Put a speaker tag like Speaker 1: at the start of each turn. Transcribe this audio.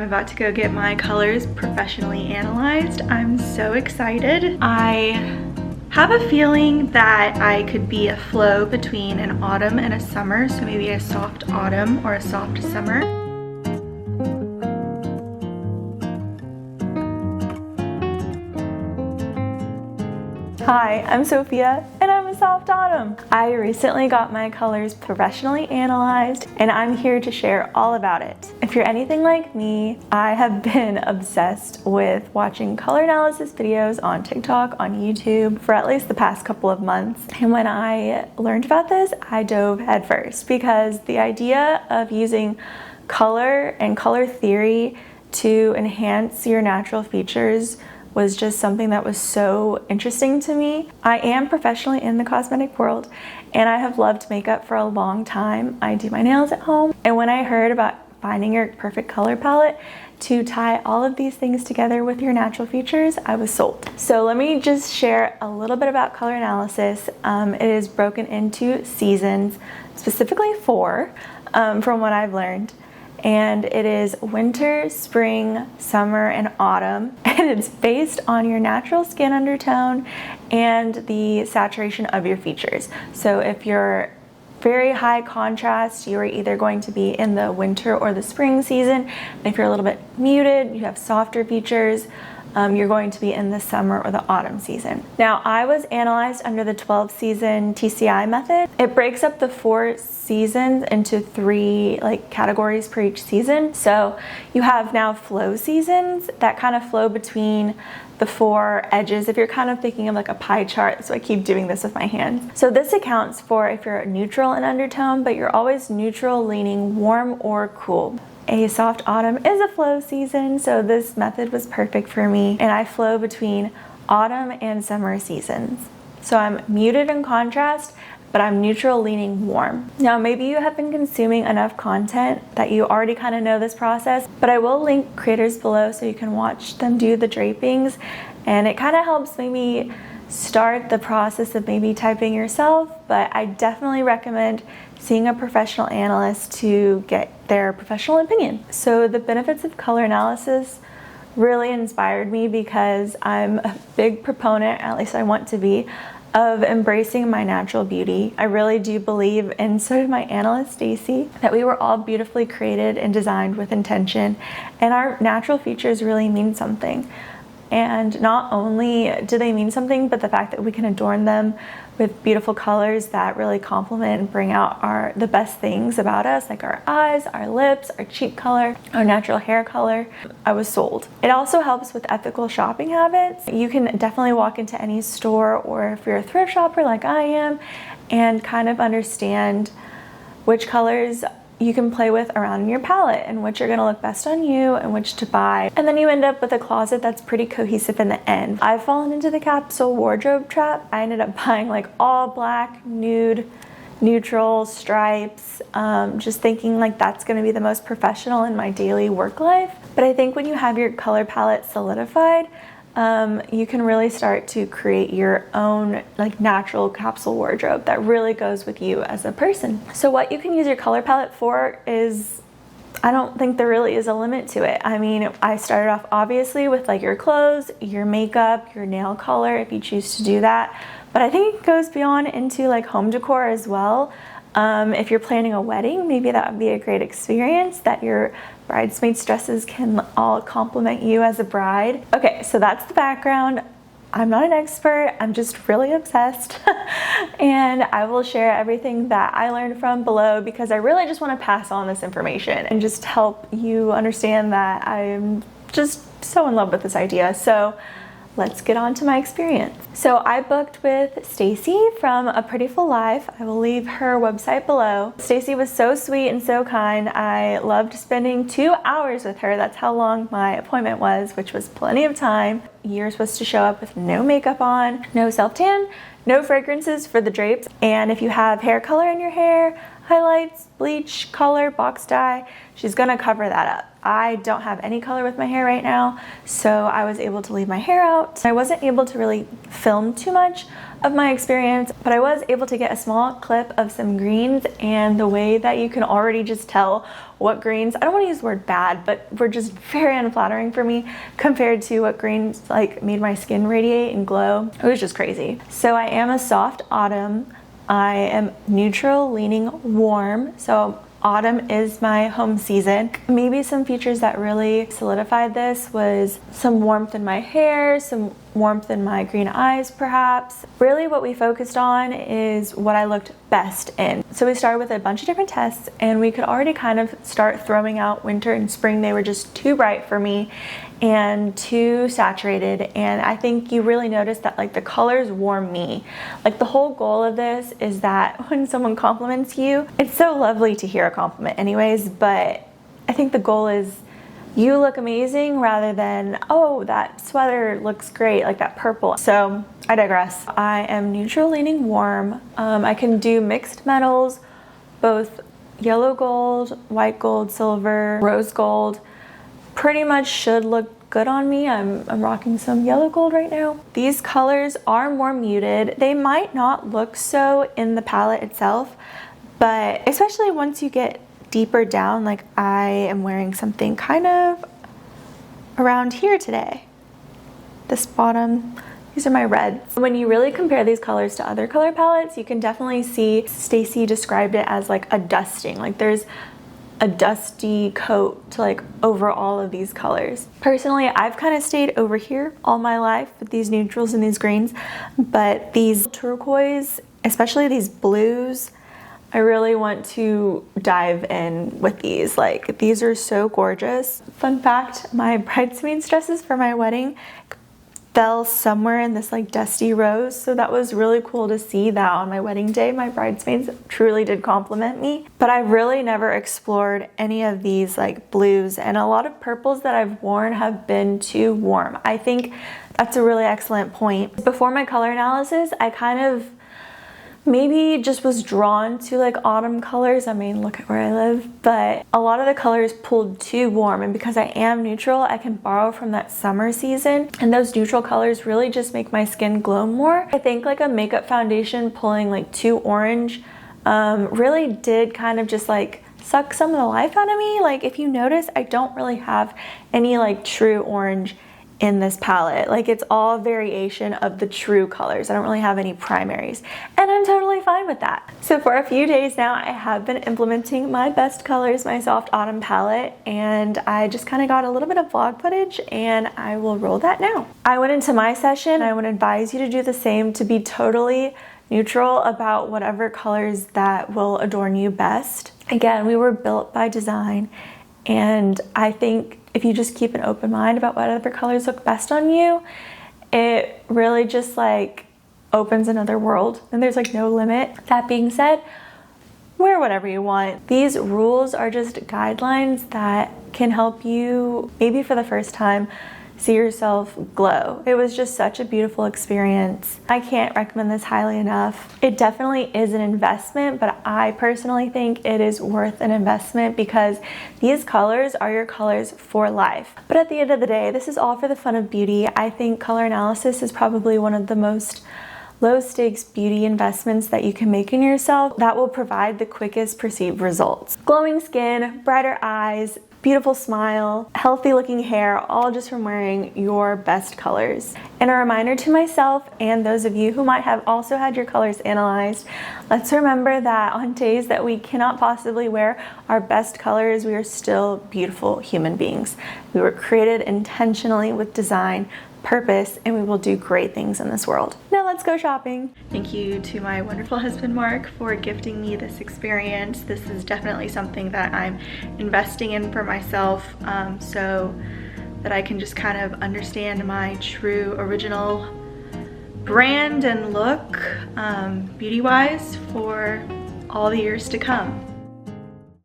Speaker 1: I'm about to go get my colors professionally analyzed. I'm so excited. I have a feeling that I could be a flow between an autumn and a summer, so maybe a soft autumn or a soft summer. Hi, I'm Sophia, and I'm a soft autumn. I recently got my colors professionally analyzed, and I'm here to share all about it. If you're anything like me, I have been obsessed with watching color analysis videos on TikTok, on YouTube, for at least the past couple of months. And when I learned about this, I dove headfirst because the idea of using color and color theory to enhance your natural features was just something that was so interesting to me. I am professionally in the cosmetic world and I have loved makeup for a long time. I do my nails at home, and when I heard about finding your perfect color palette to tie all of these things together with your natural features, I was sold. So let me just share a little bit about color analysis. It is broken into seasons, specifically 4 from what I've learned. And it is winter, spring, summer, and autumn. And it's based on your natural skin undertone and the saturation of your features. So if you're very high contrast, you are either going to be in the winter or the spring season. And if you're a little bit muted, you have softer features, you're going to be in the summer or the autumn season. Now, I was analyzed under the 12 season TCI method. It breaks up the 4 seasons into 3 categories per each season. So you have now flow seasons that kind of flow between the 4 edges. If you're kind of thinking of like a pie chart, so I keep doing this with my hands. So this accounts for if you're neutral in undertone, but you're always neutral leaning warm or cool. A soft autumn is a flow season, so this method was perfect for me, and I flow between autumn and summer seasons. So I'm muted in contrast, but I'm neutral leaning warm. Now, maybe you have been consuming enough content that you already kind of know this process, but I will link creators below so you can watch them do the drapings, and it kind of helps maybe start the process of maybe typing yourself, but I definitely recommend seeing a professional analyst to get their professional opinion. So the benefits of color analysis really inspired me because I'm a big proponent, at least I want to be, of embracing my natural beauty. I really do believe, and so did my analyst Stacy, that we were all beautifully created and designed with intention, and our natural features really mean something. And not only do they mean something, but the fact that we can adorn them with beautiful colors that really complement and bring out the best things about us, like our eyes, our lips, our cheek color, our natural hair color. I was sold. It also helps with ethical shopping habits. You can definitely walk into any store, or if you're a thrift shopper like I am, and kind of understand which colors you can play with around in your palette and which are going to look best on you and which to buy. And then you end up with a closet that's pretty cohesive in the end. I've fallen into the capsule wardrobe trap. I ended up buying like all black, nude, neutral, stripes, just thinking like that's going to be the most professional in my daily work life. But I think when you have your color palette solidified, you can really start to create your own natural capsule wardrobe that really goes with you as a person. So what you can use your color palette for is, I don't think there really is a limit to it. I mean, I started off obviously with your clothes, your makeup, your nail color if you choose to do that. But I think it goes beyond into home decor as well. If you're planning a wedding, maybe that would be a great experience that your bridesmaids' dresses can all complement you as a bride. Okay, so that's the background. I'm not an expert, I'm just really obsessed. And I will share everything that I learned from below because I really just want to pass on this information and just help you understand that I'm just so in love with this idea. So let's get on to my experience. So I booked with Stacy from A Prettyful Life. I will leave her website below. Stacy was so sweet and so kind. I loved spending 2 hours with her. That's how long my appointment was, which was plenty of time. You're supposed to show up with no makeup on, no self-tan, no fragrances for the drapes. And if you have hair color in your hair, highlights, bleach, color, box dye, she's gonna cover that up. I don't have any color with my hair right now, so I was able to leave my hair out. I wasn't able to really film too much of my experience, but I was able to get a small clip of some greens, and the way that you can already just tell what greens, I don't want to use the word bad, but were just very unflattering for me compared to what greens like made my skin radiate and glow. It was just crazy. So I am a soft autumn. I am neutral leaning warm, so autumn is my home season. Maybe some features that really solidified this was some warmth in my hair, some warmth in my green eyes perhaps. Really what we focused on is what I looked best in. So we started with a bunch of different tests, and we could already kind of start throwing out winter and spring. They were just too bright for me and too saturated, and I think you really notice that like the colors warm me. Like the whole goal of this is that when someone compliments you, it's so lovely to hear a compliment anyways, but I think the goal is you look amazing rather than, oh, that sweater looks great, like that purple. So I digress. I am neutral leaning warm. I can do mixed metals, both yellow gold, white gold, silver, rose gold. Pretty much should look good on me. I'm rocking some yellow gold right now. These colors are more muted. They might not look so in the palette itself, but especially once you get deeper down, like I am wearing something kind of around here today. This bottom, these are my reds. When you really compare these colors to other color palettes, you can definitely see Stacy described it as like a dusting. Like there's a dusty coat to like over all of these colors. Personally, I've kind of stayed over here all my life with these neutrals and these greens, but these turquoise, especially these blues, I really want to dive in with these. Like these are so gorgeous. Fun fact, my bridesmaids dresses for my wedding fell somewhere in this like dusty rose, so that was really cool to see that on my wedding day. My bridesmaids truly did compliment me, but I've really never explored any of these like blues, and a lot of purples that I've worn have been too warm. I think that's a really excellent point. Before my color analysis, I kind of maybe just was drawn to like autumn colors. I mean, look at where I live, but a lot of the colors pulled too warm, and because I am neutral, I can borrow from that summer season, and those neutral colors really just make my skin glow more. I think like a makeup foundation pulling like too orange really did kind of just like suck some of the life out of me. Like if you notice, I don't really have any like true orange in this palette. Like it's all variation of the true colors. I don't really have any primaries, and I'm totally fine with that. So for a few days now, I have been implementing my best colors, my soft autumn palette, and I just kind of got a little bit of vlog footage, and I will roll that now. I went into my session. I would advise you to do the same, to be totally neutral about whatever colors that will adorn you best. Again, we were built by design, and I think if you just keep an open mind about what other colors look best on you, it really just like opens another world, and there's like no limit. That being said, wear whatever you want. These rules are just guidelines that can help you maybe for the first time see yourself glow. It was just such a beautiful experience. I can't recommend this highly enough. It definitely is an investment, but I personally think it is worth an investment because these colors are your colors for life. But at the end of the day, this is all for the fun of beauty. I think color analysis is probably one of the most low stakes beauty investments that you can make in yourself that will provide the quickest perceived results. Glowing skin, brighter eyes, beautiful smile, healthy looking hair, all just from wearing your best colors. And a reminder to myself and those of you who might have also had your colors analyzed, let's remember that on days that we cannot possibly wear our best colors, we are still beautiful human beings. We were created intentionally with design, purpose, and we will do great things in this world. Now let's go shopping. Thank you to my wonderful husband Mark for gifting me this experience. This is definitely something that I'm investing in for myself, so that I can just kind of understand my true original brand and look beauty-wise for all the years to come.